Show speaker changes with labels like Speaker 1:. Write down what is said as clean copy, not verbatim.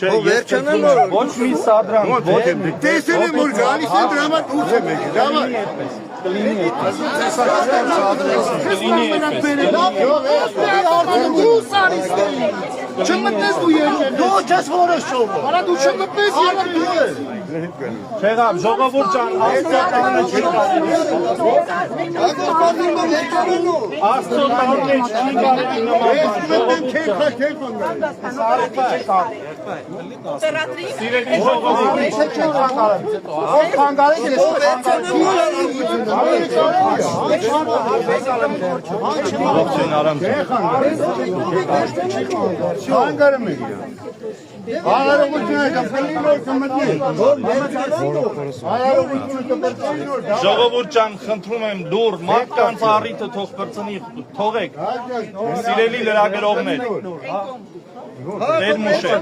Speaker 1: Ոչ մի սադրանք, ոչ մի
Speaker 2: տեսել եմ որ գալիս են դրա համար դուրս եմ եկել։ Չմտնես դու երկեր։ Դու չես որոշ շոու։ Արա դու չմտնես երկեր։
Speaker 1: Չեղավ, ժողովուրդ ջան, Աստծո տանը չի կարելի նման Սիրելի ժողովուրդ
Speaker 2: Հանգարում եք
Speaker 1: Ժողովուրդ ջան, խնդրում եմ դուր, մարդկանց առիթը թող բրծնի, թողեք, սիրելի լրագրողներ, Տեր Մուշե